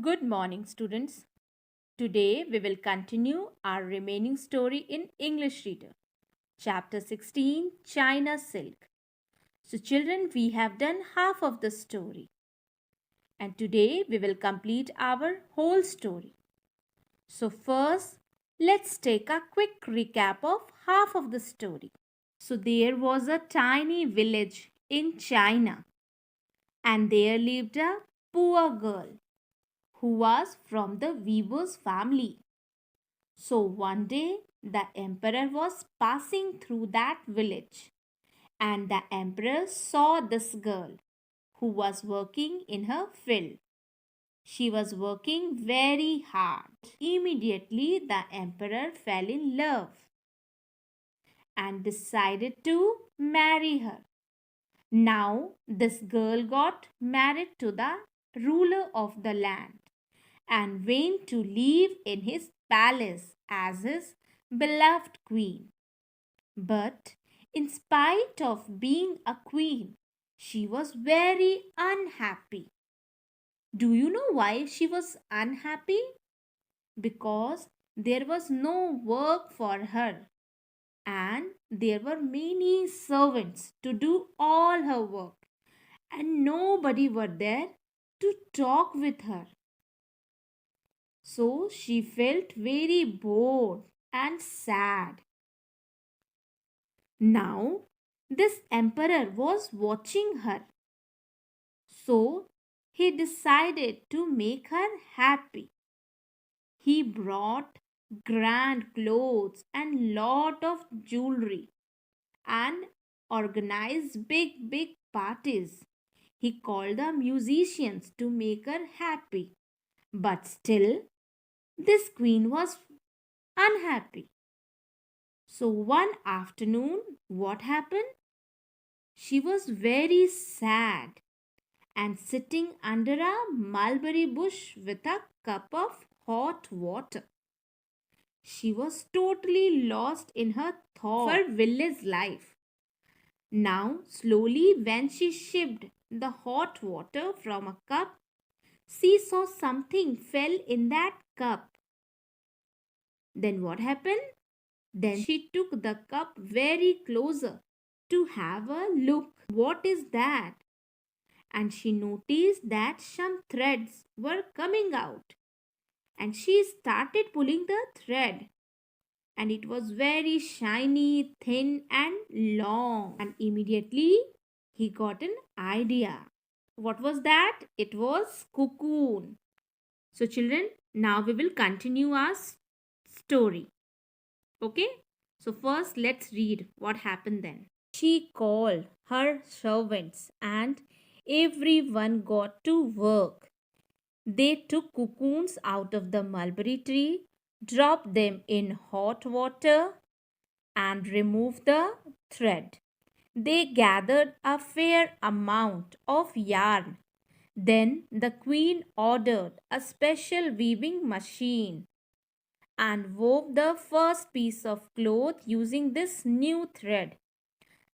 Good morning, students. Today we will continue our remaining story in English Reader, Chapter 16 China Silk. So, children, we have done half of the story, and today we will complete our whole story. So, first, let's take a quick recap of half of the story. So, there was a tiny village in China, and there lived a poor girl who was from the weaver's family. So one day the emperor was passing through that village, and the emperor saw this girl who was working in her field. She was working very hard. Immediately the emperor fell in love and decided to marry her. Now this girl got married to the ruler of the land and went to live in his palace as his beloved queen. But in spite of being a queen, she was very unhappy. Do you know why she was unhappy? Because there was no work for her, and there were many servants to do all her work, and nobody were there to talk with her. So she felt very bored and sad. Now, this emperor was watching her, so he decided to make her happy. He brought grand clothes and lot of jewelry and organized big parties. He called the musicians to make her happy. But still, this queen was unhappy. So one afternoon, what happened? She was very sad and sitting under a mulberry bush with a cup of hot water. She was totally lost in her thought for village life. Now, slowly, when she sipped the hot water from a cup, she saw something fell in that cup. Then what happened? Then she took the cup very closer to have a look. What is that? And she noticed that some threads were coming out, and she started pulling the thread, and it was very shiny, thin and long. And immediately he got an idea. What was that? It was cocoon. So children, now we will continue our story. Okay, so first let's read what happened then. She called her servants and everyone got to work. They took cocoons out of the mulberry tree, dropped them in hot water, and removed the thread. They gathered a fair amount of yarn. Then the queen ordered a special weaving machine and wove the first piece of cloth using this new thread.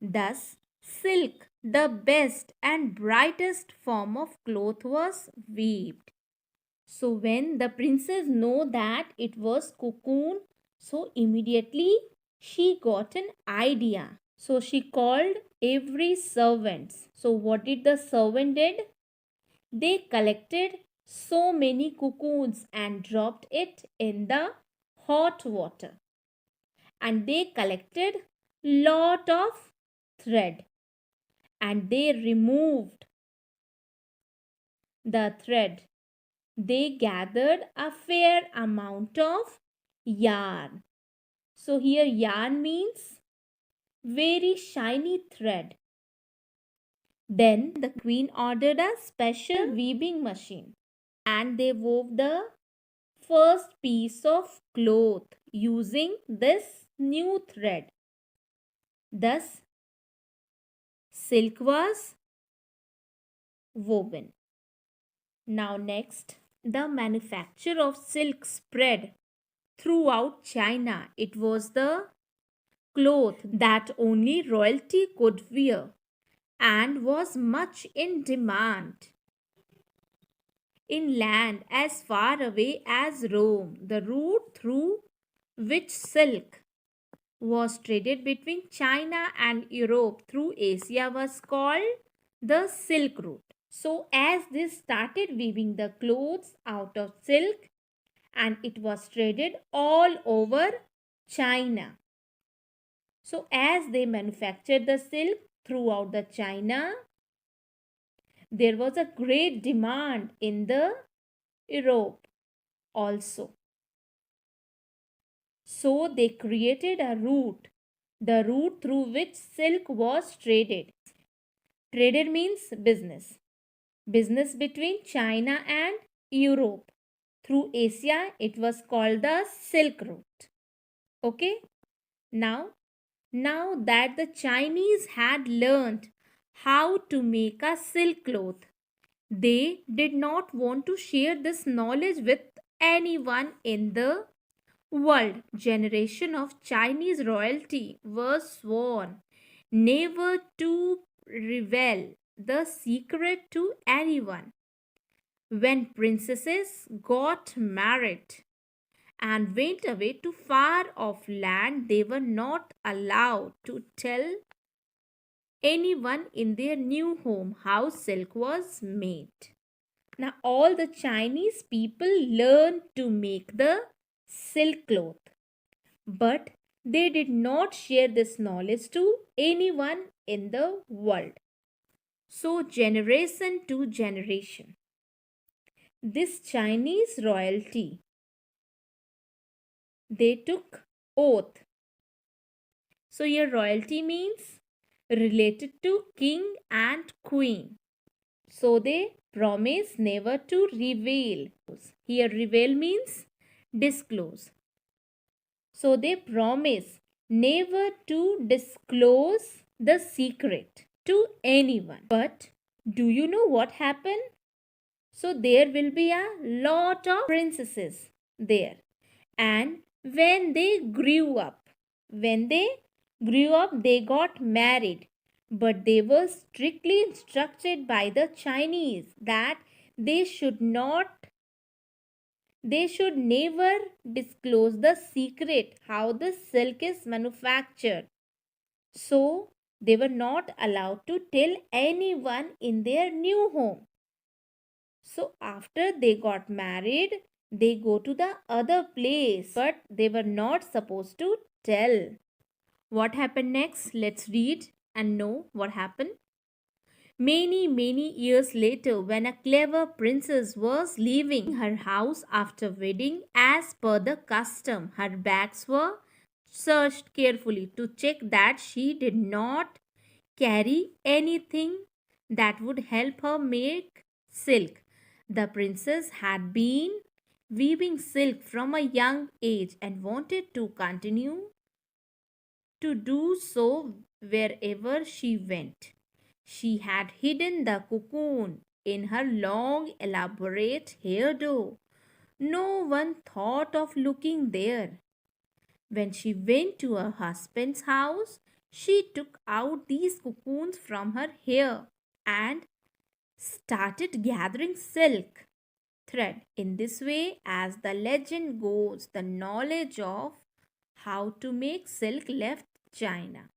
Thus, silk, the best and brightest form of cloth, was weaved. So when the princess know that it was cocoon, so immediately she got an idea. So she called every servant. So what did the servant did? They collected so many cocoons and dropped it in the hot water. And they collected lot of thread and they removed the thread. They gathered a fair amount of yarn. So here yarn means very shiny thread. Then the queen ordered a special weaving machine and they wove the first piece of cloth using this new thread. Thus, silk was woven. Now, next, the manufacture of silk spread throughout China. It was the cloth that only royalty could wear and was much in demand. in land as far away as Rome. The route through which silk was traded between China and Europe through Asia was called the Silk Route. So, as they started weaving the clothes out of silk, and it was traded all over China. So, as they manufactured the silk throughout the China, there was a great demand in the Europe also. So, they created a route, the route through which silk was traded. Traded means business. Business between China and Europe. Through Asia, it was called the Silk Route. Okay? Now that the Chinese had learned how to make a silk cloth, they did not want to share this knowledge with anyone in the world. Generation of Chinese royalty was sworn never to reveal the secret to anyone. When princesses got married and went away to far off land, they were not allowed to tell anyone in their new home how silk was made. Now, all the Chinese people learned to make the silk cloth, but they did not share this knowledge to anyone in the world. So, generation to generation, this Chinese royalty, they took oath. So, your royalty means related to king and queen. So, they promise never to reveal. Here, reveal means disclose. So, they promise never to disclose the secret to anyone. But do you know what happened? So, there will be a lot of princesses there. And when they grew up, they got married. But they were strictly instructed by the Chinese that they should never disclose the secret how the silk is manufactured. So they were not allowed to tell anyone in their new home. So after they got married, they go to the other place, but they were not supposed to tell. What happened next? Let's read and know what happened. Many years later, when a clever princess was leaving her house after wedding, as per the custom, her bags were searched carefully to check that she did not carry anything that would help her make silk. The princess had been weaving silk from a young age and wanted to continue to do so wherever she went. She had hidden the cocoon in her long, elaborate hairdo. No one thought of looking there. When she went to her husband's house, she took out these cocoons from her hair and started gathering silk thread. In this way, as the legend goes, the knowledge of how to make silk left China.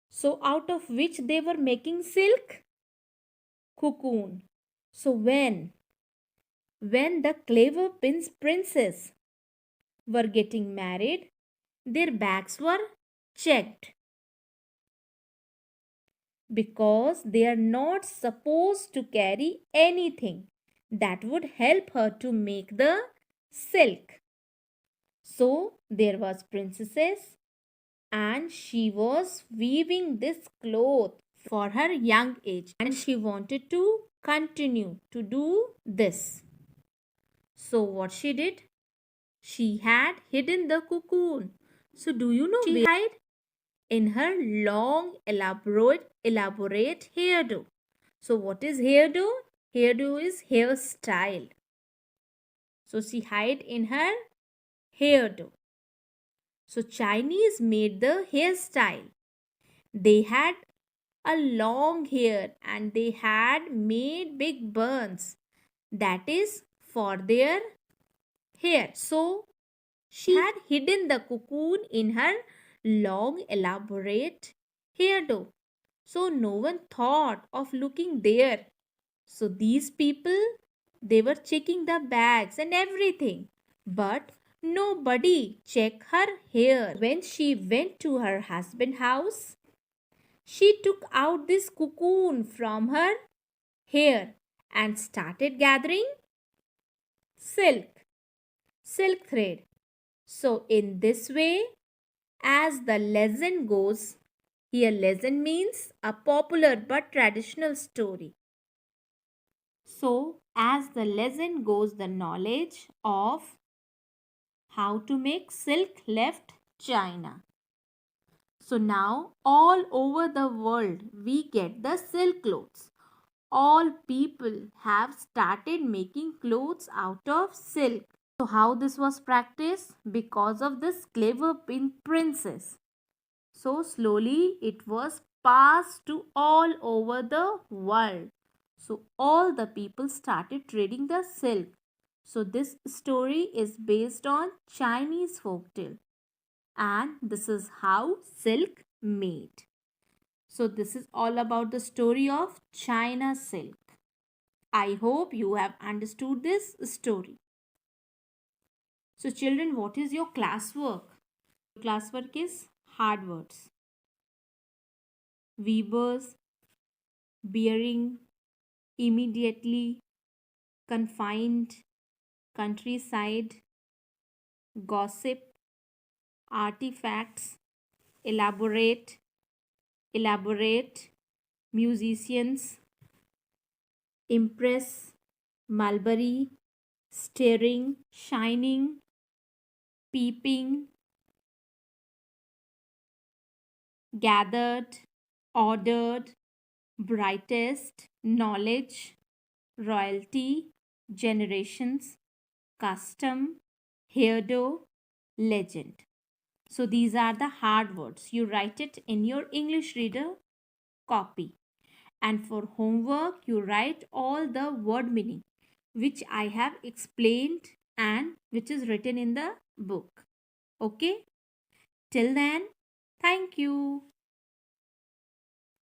So, out of which they were making silk? Cocoon. So, when the clever princes were getting married, their bags were checked because they are not supposed to carry anything that would help her to make the silk. So there was princesses and she was weaving this cloth for her young age and she wanted to continue to do this. So what she did? She had hidden the cocoon. So do you know she hid? In her long elaborate hairdo. So what is hairdo? Hairdo is hairstyle. So she hid in her hairdo. So Chinese made the hairstyle. They had a long hair and they had made big buns. That is for their hair. So she had hidden the cocoon in her long, elaborate hairdo. So no one thought of looking there. So these people, they were checking the bags and everything. But nobody checked her hair. When she went to her husband's house, she took out this cocoon from her hair and started gathering silk, silk thread. So in this way, as the legend goes, here legend means a popular but traditional story. So as the legend goes, the knowledge of how to make silk left China. So now all over the world we get the silk clothes. All people have started making clothes out of silk. So how this was practiced? Because of this clever princess. So slowly it was passed to all over the world. So all the people started trading the silk. So this story is based on Chinese folktale and this is how silk made. So this is all about the story of China silk. I hope you have understood this story. So children, what is your classwork? Classwork is hard words. Weavers, bearing, immediately, confined, countryside, gossip, artifacts, elaborate, elaborate, musicians, impress, mulberry, staring, shining, peeping, gathered, ordered, brightest, knowledge, royalty, generations, custom, hairdo, legend. So these are the hard words. You write it in your English reader copy. And for homework, you write all the word meaning which I have explained and which is written in the book. Okay? Till then, thank you.